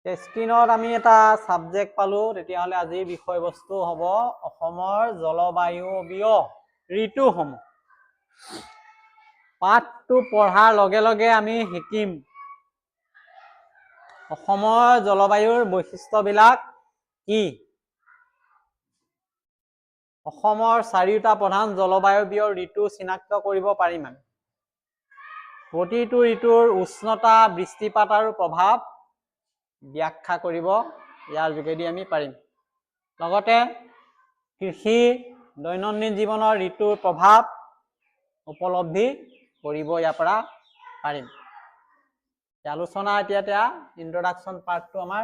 স্ক্ৰীনত আমি এটা সাবজেক্ট পালো, তেতিয়াহ'লে আজিৰ বিষয়বস্তু হ'ব অসমৰ জলবায়ুবীয় ঋতুসমূহ। পাঠটো পঢ়াৰ লগে লগে আমি শিকিম অসমৰ জলবায়ুৰ বৈশিষ্ট্যবিলাক কি। অসমৰ চাৰিটা প্ৰধান জলবায়ুবীয় ঋতু চিনাক্ত কৰিব পাৰিম আমি। প্ৰতিটো ঋতুৰ উষ্ণতা, বৃষ্টিপাত আৰু প্ৰভাৱ ব্যাখ্যা কৰিব ইয়াৰ যোগেদি আমি পাৰিম। লগতে কৃষি, দৈনন্দিন জীৱনৰ ঋতুৰ প্ৰভাৱ উপলব্ধি কৰিব ইয়াৰ পৰা পাৰিম। আলোচনা এতিয়া ইন্ট্ৰডাকশ্যন পাৰ্টটো আমাৰ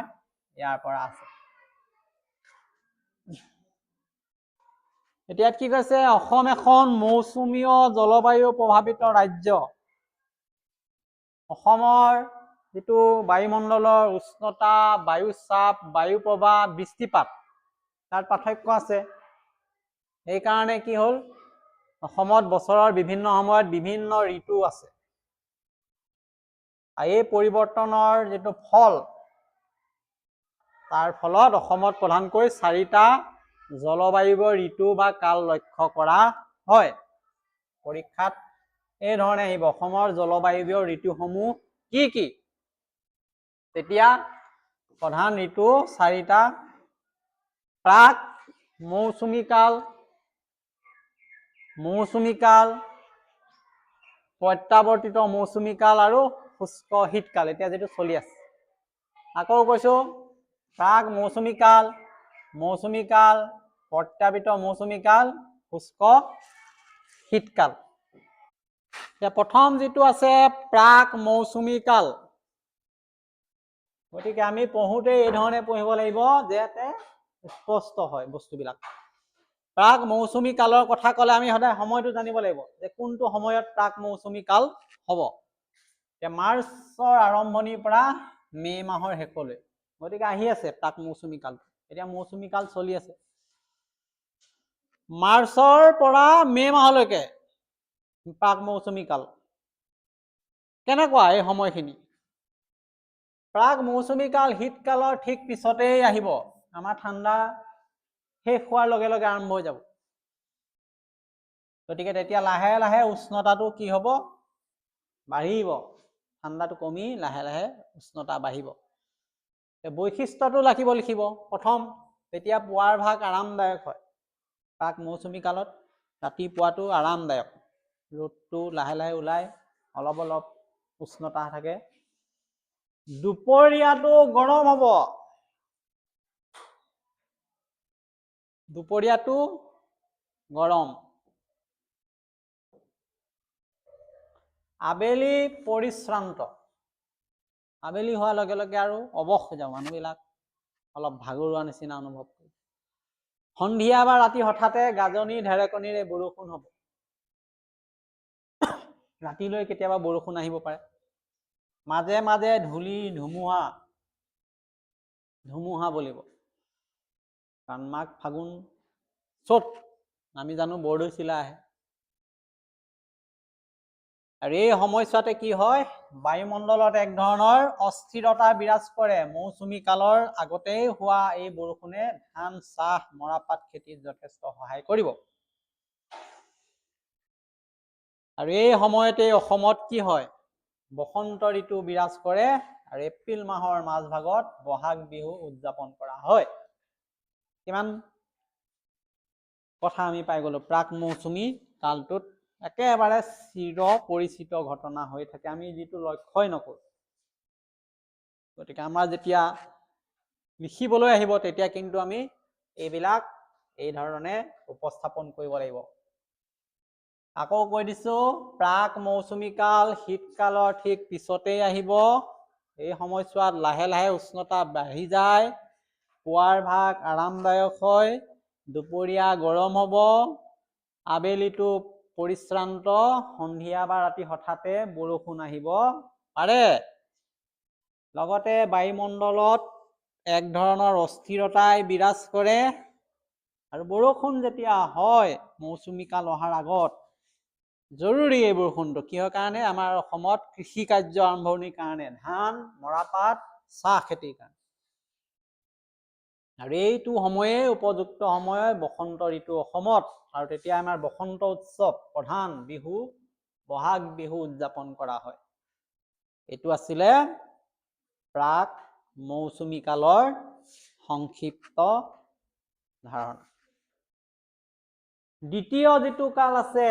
ইয়াৰ পৰা আছে। এতিয়া কি কৈছে, অসম এখন মৌচুমীয় জলবায়ু প্ৰভাৱিত ৰাজ্য। অসমৰ যিটো বায়ুমণ্ডলৰ উষ্ণতা, বায়ু চাপ, বায়ু প্ৰবাহ, বৃষ্টিপাত তাৰ পাৰ্থক্য আছে। সেইকাৰণে কি হ'ল, অসমত বছৰৰ বিভিন্ন সময়ত বিভিন্ন ঋতু আছে। এই পৰিৱৰ্তনৰ যিটো ফল, তাৰ ফলত অসমত প্ৰধানকৈ চাৰিটা জলবায়ুৰ ঋতু বা কাল লক্ষ্য কৰা হয়। পৰীক্ষাত এই ধৰণে আহিব, অসমৰ জলবায়ুবীয় ঋতুসমূহ কি কি। তেতিয়া প্ৰধান ঋতু চাৰিটা: প্ৰাক মৌচুমী কাল, প্ৰত্যাৱৰ্তিত মৌচুমী কাল আৰু শুষ্ক শীতকাল, এতিয়া যিটো চলি আছে। আকৌ কৈছো, প্ৰাক মৌচুমী কাল, প্ৰত্যাৱৰ্তিত মৌচুমী কাল, শুষ্ক শীতকাল। এতিয়া প্ৰথম যিটো আছে প্ৰাক মৌচুমী কাল, গতিকে আমি পঢ়োতে এই ধৰণে পঢ়িব লাগিব যাতে স্পষ্ট হয় বস্তুবিলাক। প্ৰাক মৌচুমী কালৰ কথা ক'লে আমি সদায় সময়টো জানিব লাগিব যে কোনটো সময়ত প্ৰাক মৌচুমী কাল হ'ব। মাৰ্চৰ আৰম্ভণিৰ পৰা মে মাহৰ শেষলৈ, গতিকে আহি আছে প্ৰাক মৌচুমী কাল। এতিয়া মৌচুমী কাল চলি আছে মাৰ্চৰ পৰা মে মাহলৈকে। প্ৰাক মৌচুমী কাল কেনেকুৱা এই সময়খিনি? প্ৰাক মৌচুমী কাল শীতকালৰ ঠিক পিছতেই আহিব। আমাৰ ঠাণ্ডা শেষ হোৱাৰ লগে লগে আৰম্ভ হৈ যাব। গতিকে তেতিয়া লাহে লাহে উষ্ণতাটো কি হ'ব? বাঢ়িব। ঠাণ্ডাটো কমি লাহে লাহে উষ্ণতা বাঢ়িব। বৈশিষ্ট্যটো লিখিব প্ৰথম, তেতিয়া পুৱাৰ ভাগ আৰামদায়ক হয়। প্ৰাক মৌচুমী কালত ৰাতিপুৱাটো আৰামদায়ক, ৰ'দটো লাহে লাহে ওলাই, অলপ অলপ উষ্ণতা থাকে। দুপৰীয়াটো গৰম হ'ব, দুপৰীয়াটো গৰম। আবেলি পৰিশ্ৰান্ত, আবেলি হোৱাৰ লগে লগে আৰু অৱস হৈ যাব মানুহবিলাক, অলপ ভাগৰুৱা নিচিনা অনুভৱ কৰে। সন্ধিয়া বা ৰাতি হঠাতে গাজনি ঢেৰেকনিৰে বৰষুণ হ'ব। ৰাতিলৈ কেতিয়াবা বৰষুণ আহিব পাৰে। মাজে মাজে ধূলি ধুমুহা বলিব। কাৰণ মাঘ, ফাগুন, চ'ত আমি জানো বৰদৈচিলা আহে। আৰু এই সময়ছোৱাতে কি হয়, বায়ুমণ্ডলত এক ধৰণৰ অস্থিৰতা বিৰাজ কৰে। মৌচুমী কালৰ আগতেই হোৱা এই বৰষুণে ধান, চাহ, মৰাপাট খেতিত যথেষ্ট সহায় কৰিব। আৰু এই সময়তে অসমত কি হয়, বসন্ত ঋতু বিৰাজ কৰে। আৰু এপ্ৰিল মাহৰ মাজভাগত বহাগ বিহু উদযাপন কৰা হয়। কিমান কথা আমি পাই গলো। প্ৰাক মৌচুমী কালটোত একেবাৰে চিৰ পৰিচিত ঘটনা হৈ থাকে, আমি যিটো লক্ষ্যই নকৰো। গতিকে আমাৰ যেতিয়া লিখিবলৈ আহিব, তেতিয়া কিন্তু আমি এইবিলাক এই ধৰণে উপস্থাপন কৰিব লাগিব। আকৌ কৈ দিছো, প্ৰাক মৌচুমী কাল শীতকালৰ ঠিক পিছতেই আহিব। এই সময়ছোৱাত লাহে লাহে উষ্ণতা বাঢ়ি যায়, পুৱাৰ ভাগ আৰামদায়ক হয়, দুপৰীয়া গৰম হ'ব, আবেলিটো পৰিশ্ৰান্ত, সন্ধিয়া বা ৰাতি হঠাতে বৰষুণ আহিব পাৰে। লগতে বায়ুমণ্ডলত এক ধৰণৰ অস্থিৰতাই বিৰাজ কৰে। আৰু বৰষুণ যেতিয়া হয় মৌচুমী কাল অহাৰ আগত, জৰুৰী এই বৰষুণটো কিহৰ কাৰণে? আমাৰ অসমত কৃষি কাৰ্য আৰম্ভণিৰ কাৰণে, ধান, মৰাপাট, চাহ খেতিৰ কাৰণে। আৰু এইটো সময়ে উপযুক্ত সময় বসন্ত ঋতু অসমত, আৰু তেতিয়া আমাৰ বসন্ত উৎসৱ প্ৰধান বিহু বহাগ বিহু উদযাপন কৰা হয়। এইটো আছিলে প্ৰাক মৌচুমী কালৰ সংক্ষিপ্ত ধাৰণা। দ্বিতীয় যিটো কাল আছে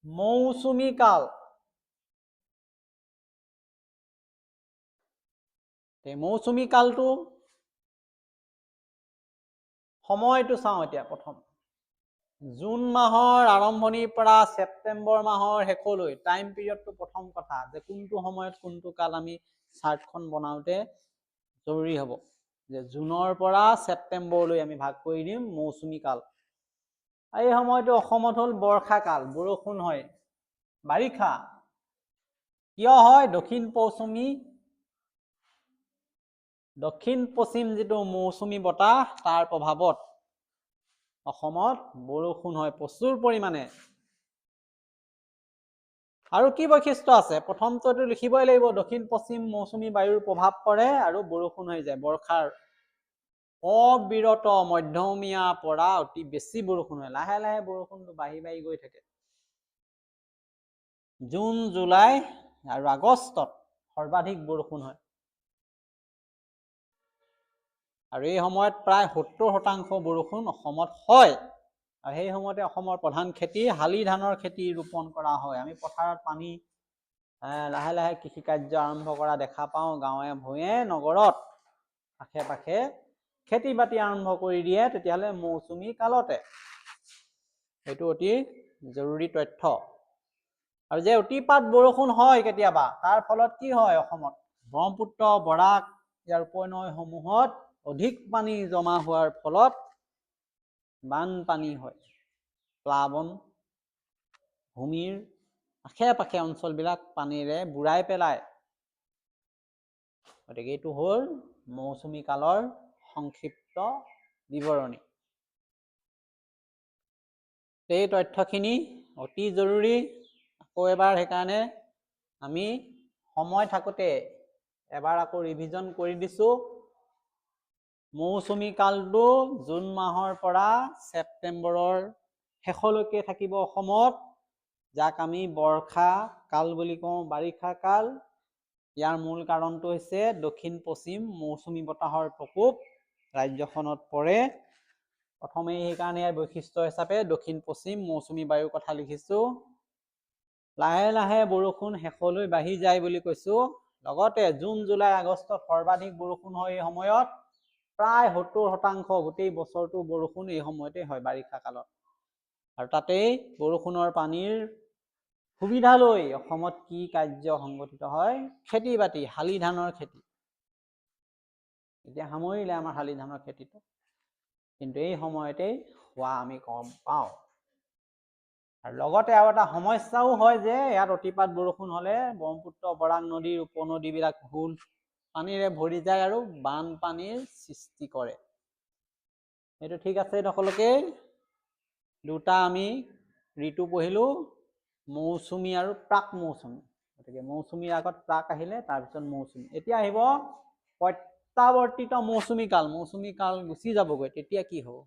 মৌচুমী কাল, এই মৌচুমী কালটো সময়টো চাওঁ এতিয়া। প্ৰথম জুন মাহৰ আৰম্ভণিৰ পৰা ছেপ্টেম্বৰ মাহৰ শেষলৈ টাইম পিৰিয়ডটো প্ৰথম কথা, যে কোনটো সময়ত কোনটো কাল আমি চাৰ্টখন বনাওঁতে জৰুৰী হ'ব, যে জুনৰ পৰা ছেপ্টেম্বৰলৈ আমি ভাগ কৰি দিম মৌচুমী কাল। এই সময়টো অসমত হ'ল বৰ্ষা কাল, বৰষুণ হয়, বাৰিষা। কিয় হয়? দক্ষিণ পশ্চিম যিটো মৌচুমী বতাহ তাৰ প্ৰভাৱত অসমত বৰষুণ হয় প্ৰচুৰ পৰিমাণে। আৰু কি বৈশিষ্ট্য আছে? প্ৰথমটো লিখিবই লাগিব, দক্ষিণ পশ্চিম মৌচুমী বায়ুৰ প্ৰভাৱ পৰে আৰু বৰষুণ হৈ যায়। বৰ্ষাৰ অবিৰত মধ্যমীয়া পৰা অতি বেছি বৰষুণ হয়, লাহে লাহে বৰষুণটো বাঢ়ি বাঢ়ি গৈ থাকে। জুন, জুলাই আৰু আগষ্টত সৰ্বাধিক বৰষুণ হয়, আৰু এই সময়ত প্ৰায় 70% বৰষুণ অসমত হয়। আৰু সেই সময়তে অসমৰ প্ৰধান খেতি শালি ধানৰ খেতি ৰোপণ কৰা হয়। আমি পথাৰত পানী লাহে লাহে কৃষি কাৰ্য আৰম্ভ কৰা দেখা পাওঁ, গাঁৱে ভূঞে নগৰত আশে পাশে খেতি বাতি আৰম্ভ কৰি দিয়ে তেতিয়াহ'লে মৌচুমী কালতে। এইটো অতি জৰুৰী তথ্য। আৰু যে অতিপাত বৰষুণ হয় কেতিয়াবা, তাৰ ফলত কি হয়? অসমত ব্ৰহ্মপুত্ৰ, বৰাক ইয়াৰ উপনৈসমূহত অধিক পানী জমা হোৱাৰ ফলত বানপানী হয়, প্লাৱন ভূমিৰ আশে পাশে অঞ্চলবিলাক পানীৰে বুৰাই পেলায়। গতিকে এইটো হ'ল মৌচুমী কালৰ সংক্ষিপ্ত বিৱৰণী। এই তথ্যখিনি অতি জৰুৰী। আকৌ এবাৰ সেইকাৰণে আমি সময় থাকোঁতে এবাৰ আকৌ ৰিভিজন কৰি দিছোঁ। মৌচুমী কালটো জুন মাহৰ পৰা ছেপ্টেম্বৰৰ শেষলৈকে থাকিব অসমত, যাক আমি বৰ্ষা কাল বুলি কওঁ, বাৰিষা কাল। ইয়াৰ মূল কাৰণটো হৈছে দক্ষিণ পশ্চিম মৌচুমী বতাহৰ প্ৰকোপ ৰাজ্যখনত পৰে। প্ৰথমে সেইকাৰণে ইয়াৰ বৈশিষ্ট্য হিচাপে দক্ষিণ পশ্চিম মৌচুমী বায়ুৰ কথা লিখিছোঁ। লাহে লাহে বৰষুণ শেষলৈ বাঢ়ি যায় বুলি কৈছোঁ। লগতে জুন, জুলাই, আগষ্টত সৰ্বাধিক বৰষুণ হয়। এই সময়ত প্ৰায় 70% গোটেই বছৰটো বৰষুণ এই সময়তে হয়, বাৰিষা কালত। আৰু তাতেই বৰষুণৰ পানীৰ সুবিধা লৈ অসমত কি কাৰ্য সংগঠিত হয়? খেতি বাতি, শালি ধানৰ খেতি। এতিয়া সামৰিলে আমাৰ শালি ধানৰ খেতিটো, কিন্তু এই সময়তেই হোৱা আমি গম পাওঁ। আৰু লগতে আৰু এটা সমস্যাও হয় যে ইয়াত অতিপাত বৰষুণ হ'লে ব্ৰহ্মপুত্ৰ, বৰাক নদীৰ উপনদীবিলাক ভুল পানীৰে ভৰি যায় আৰু বানপানীৰ সৃষ্টি কৰে। এইটো ঠিক আছে সকলোকে? দুটা আমি ঋতু পঢ়িলোঁ, মৌচুমী আৰু প্ৰাক মৌচুমী। গতিকে মৌচুমীৰ আগত প্ৰাক আহিলে, তাৰপিছত মৌচুমী। এতিয়া আহিব প্ৰত্যাৱৰ্তিত মৌচুমী কাল। মৌচুমী কাল গুচি যাবগৈ, তেতিয়া কি হ'ব?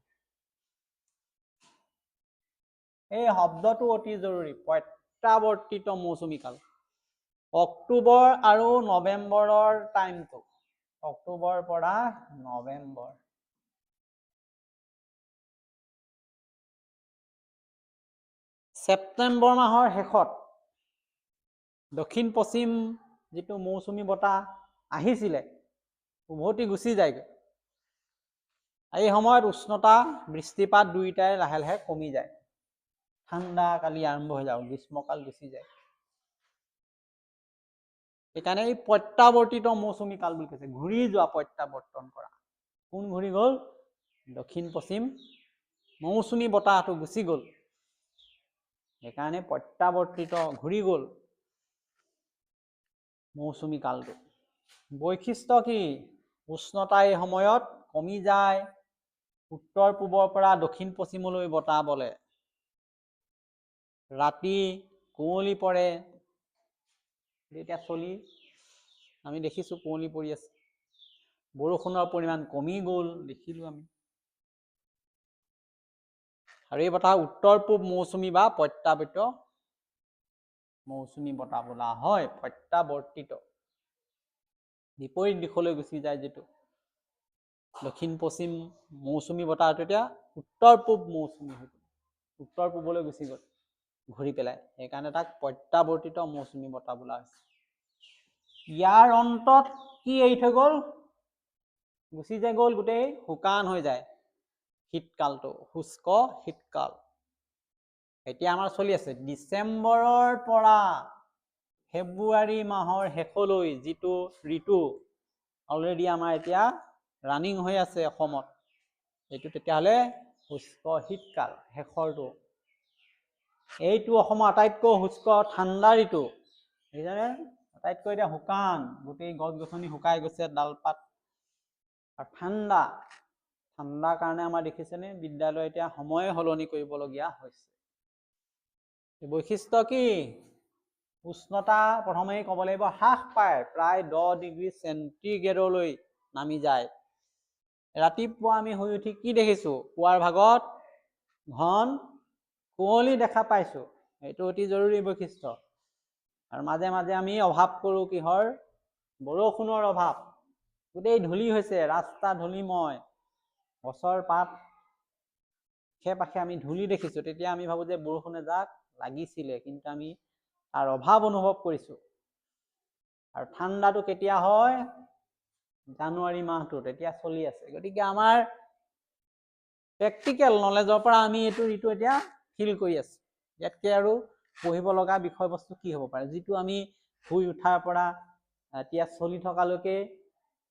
এই শব্দটো অতি জৰুৰী, প্ৰত্যাৱৰ্তিত মৌচুমী কাল। অক্টোবৰ আৰু নৱেম্বৰৰ টাইমটো, অক্টোবৰ পৰা নৱেম্বৰ। ছেপ্টেম্বৰ মাহৰ শেষত দক্ষিণ পশ্চিম যিটো মৌচুমী বতাহ আহিছিলে উভতি গুচি যায়গৈ। এই সময়ত উষ্ণতা, বৃষ্টিপাত দুয়োটাই লাহে লাহে কমি যায়। ঠাণ্ডা কালি আৰম্ভ হৈ যাব, গ্ৰীষ্মকাল গুচি যায়। সেইকাৰণে এই প্ৰত্যাৱৰ্তিত মৌচুমী কাল বুলি কৈছে, ঘূৰি যোৱা, প্ৰত্যাৱৰ্তন কৰা। কোন ঘূৰি গ'ল? দক্ষিণ পশ্চিম মৌচুমী বতাহটো গুচি গ'ল, সেইকাৰণে প্ৰত্যাৱৰ্তিত, ঘূৰি গ'ল মৌচুমী কালটো। বৈশিষ্ট্য কি? উষ্ণতা এই সময়ত কমি যায়, উত্তৰ পূবৰ পৰা দক্ষিণ পশ্চিমলৈ বতাহ বলে, ৰাতি কুঁৱলী পৰে। এতিয়া আমি দেখিছোঁ কুঁৱলী পৰি আছে। বৰষুণৰ পৰিমাণ কমি গ'ল, দেখিলো আমি। আৰু এই বতাহ উত্তৰ পূব মৌচুমী বা প্ৰত্যাৱৰ্তিত মৌচুমী বতাহ বোলা হয়। প্ৰত্যাৱৰ্তিত বিপৰীত দিশলৈ গুচি যায় যিটো দক্ষিণ পশ্চিম মৌচুমী বতাহটো এতিয়া উত্তৰ পূব মৌচুমী হৈ গ'ল, উত্তৰ পূবলৈ গুচি গ'ল ঘূৰি পেলাই, সেইকাৰণে তাক প্ৰত্যাৱৰ্তিত মৌচুমী বতাহ বোলা হৈছে। ইয়াৰ অন্তত কি এৰি থৈ গ'ল, গুচি যে গ'ল, গোটেই শুকান হৈ যায় শীতকালটো, শুষ্ক শীতকাল। এতিয়া আমাৰ চলি আছে ডিচেম্বৰৰ পৰা ফেব্ৰুৱাৰী মাহৰ শেষলৈ যিটো ঋতু অলৰেডি আমাৰ এতিয়া ৰানিং হৈ আছে অসমত, এইটো তেতিয়াহ'লে শুষ্ক শীতকাল শেষৰটো। এইটো অসমৰ আটাইতকৈ শুষ্ক ঠাণ্ডা ঋতু, সেইকাৰণে আটাইতকৈ এতিয়া শুকান, গোটেই গছ গছনি শুকাই গৈছে, ডালপাত, আৰু ঠাণ্ডা, ঠাণ্ডাৰ কাৰণে আমাৰ দেখিছেনে বিদ্যালয় এতিয়া সময়ে সলনি কৰিবলগীয়া হৈছে। বৈশিষ্ট্য কি, উষ্ণতা প্ৰথমেই ক'ব লাগিব হ্ৰাস পায়, প্ৰায় 10 ডিগ্ৰী চেণ্টিগ্ৰেডলৈ নামি যায়। ৰাতিপুৱা আমি শুই উঠি কি দেখিছো, পুৱাৰ ভাগত ঘন কুঁৱলী দেখা পাইছো, এইটো অতি জৰুৰী বৈশিষ্ট্য। আৰু মাজে মাজে আমি অভাৱ কৰোঁ কিহৰ, বৰষুণৰ অভাৱ, গোটেই ধূলি হৈছে, ৰাস্তা ধূলিময়, গছৰ পাত আশে পাশে আমি ধূলি দেখিছো, তেতিয়া আমি ভাবো যে বৰষুণ এজাক লাগিছিলে, কিন্তু আমি তাৰ অভাৱ অনুভৱ কৰিছো। আৰু ঠাণ্ডাটো কেতিয়া হয়, জানুৱাৰী মাহটোত এতিয়া চলি আছে। গতিকে আমাৰ প্ৰেক্টিকেল নলেজৰ পৰা আমি এইটো ঋতু এতিয়া ফিল কৰি আছো। ইয়াতকে আৰু পঢ়িব লগা বিষয়বস্তু কি হ'ব পাৰে, যিটো আমি শুই উঠাৰ পৰা এতিয়া চলি থকালৈকে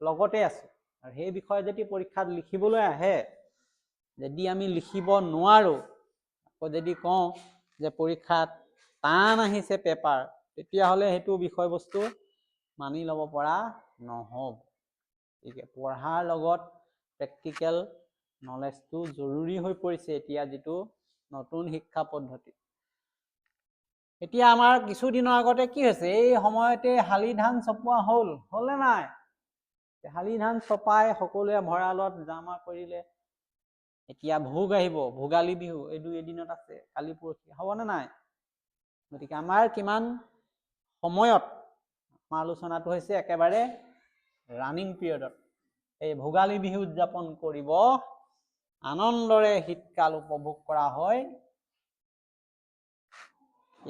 লগতে আছো। আৰু সেই বিষয়ে যদি পৰীক্ষাত লিখিবলৈ আহে, যদি আমি লিখিব নোৱাৰো, আকৌ যদি কওঁ যে পৰীক্ষাত টান আহিছে পেপাৰ, তেতিয়াহ'লে সেইটো বিষয়বস্তু মানি ল'ব পৰা নহ'ব। গতিকে পঢ়াৰ লগত প্ৰেক্টিকেল নলেজটো জৰুৰী হৈ পৰিছে এতিয়া যিটো নতুন শিক্ষা পদ্ধতি। এতিয়া আমাৰ কিছুদিনৰ আগতে কি হৈছে, এই সময়তে শালি ধান চপোৱা হ'লনে নাই? শালি ধান চপাই সকলোৱে ভঁৰালত জমা কৰিলে। এতিয়া ভোগ আহিব, ভোগালী বিহু, এই 2 এদিনত আছে, কালি পৰহি, হ'বনে নাই? গতিকে আমাৰ কিমান সময়ত আমাৰ আলোচনাটো হৈছে একেবাৰে ৰানিং পিৰিয়ডত, এই ভোগালী বিহু উদযাপন কৰিব, আনন্দৰে শীতকাল উপভোগ কৰা হয়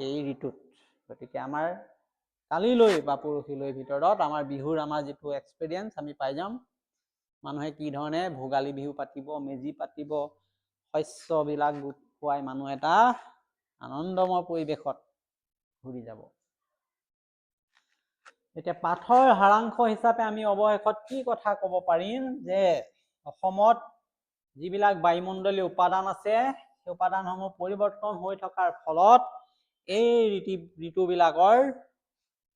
এই ঋতুত। গতিকে আমাৰ কালিলৈ বা পৰহিলৈ ভিতৰত আমাৰ বিহুৰ আমাৰ যিটো এক্সপিৰিয়েঞ্চ আমি পাই যাম, মানুহে কি ধৰণে ভোগালী বিহু পাতিব, মেজি পাতিব, শস্যবিলাক গোট খুৱাই মানুহ এটা আনন্দময় পৰিৱেশত ঘূৰি যাব। এতিয়া পাঠৰ সাৰাংশ হিচাপে আমি অৱশেষত কি কথা ক'ব পাৰিম, যে অসমত যিবিলাক বায়ুমণ্ডলীয় উপাদান আছে, সেই উপাদানসমূহ পৰিৱৰ্তন হৈ থকাৰ ফলত এই ঋতুবিলাকৰ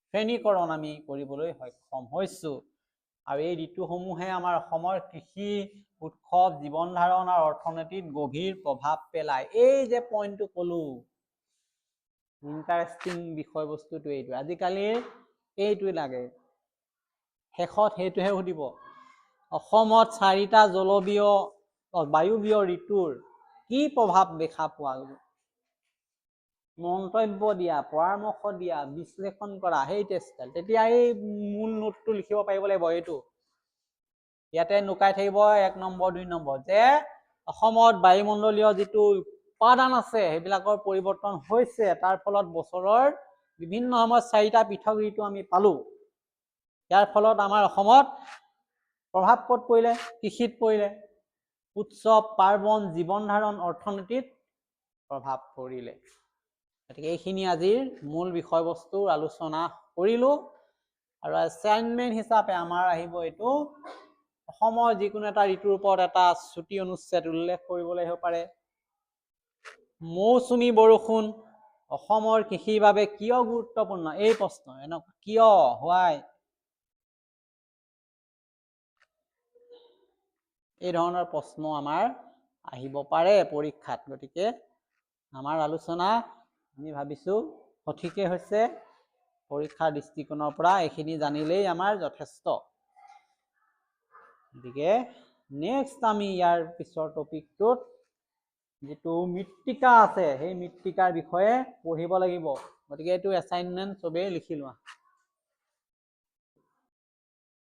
শ্ৰেণীকৰণ আমি কৰিবলৈ সক্ষম হৈছো। আৰু এই ঋতুসমূহে আমাৰ অসমৰ কৃষি, উৎসৱ, জীৱন ধাৰণ আৰু অৰ্থনীতিত গভীৰ প্ৰভাৱ পেলায়। এই যে পইণ্টটো ক'লো, ইণ্টাৰেষ্টিং বিষয়বস্তুটো এইটো, আজিকালিৰ এইটোৱে লাগে, শেষত সেইটোহে সুধিব, অসমত 4টা বায়ুবীয় ঋতুৰ কি প্ৰভাৱ দেখা পোৱা গ'ল? মন্তব্য দিয়া, পৰামৰ্শ দিয়া, বিশ্লেষণ কৰা, সেই টেষ্টডাল। তেতিয়া এই মূল নোটটো লিখিব পাৰিব লাগিব, এইটো ইয়াতে লুকাই থাকিব 1 নম্বৰ 2 নম্বৰ, যে অসমত বায়ুমণ্ডলীয় যিটো উপাদান আছে সেইবিলাকৰ পৰিৱৰ্তন হৈছে, তাৰ ফলত বছৰৰ বিভিন্ন সময়ত 4টা পৃথক ঋতু আমি পালো। ইয়াৰ ফলত আমাৰ অসমত প্ৰভাৱ ক'ত পৰিলে? কৃষিত পৰিলে, উৎসৱ পাৰ্বণ, জীৱন ধাৰণ, অৰ্থনীতিত প্ৰভাৱ পৰিলে। গতিকে এইখিনি আজিৰ মূল বিষয়বস্তুৰ আলোচনা কৰিলো। আৰু এছাইনমেণ্ট হিচাপে আমাৰ আহিব এইটো, অসমৰ যিকোনো এটা ঋতুৰ ওপৰত এটা চুটি অনুচ্ছেদ উল্লেখ কৰিবলৈ হ'ব পাৰে। মৌচুমী বৰষুণ অসমৰ কৃষিৰ বাবে কিয় গুৰুত্বপূৰ্ণ? এই প্ৰশ্ন, এনেকুৱা কিয়, হোৱাই, এই ধৰণৰ প্ৰশ্ন আমাৰ আহিব পাৰে পৰীক্ষাত। গতিকে আমাৰ আলোচনা আমি ভাবিছো সঠিকে হৈছে। পৰীক্ষাৰ দৃষ্টিকোণৰ পৰা এইখিনি জানিলেই আমাৰ যথেষ্ট। গতিকে নেক্সট আমি ইয়াৰ পিছৰ টপিকটোত যেটো মৃত্তিকা আছে সেই মৃত্তিকাৰ বিষয়ে পঢ়িব লাগিব। গতিকে এইটো এসাইনমেন্ট সবে লিখি লোৱা।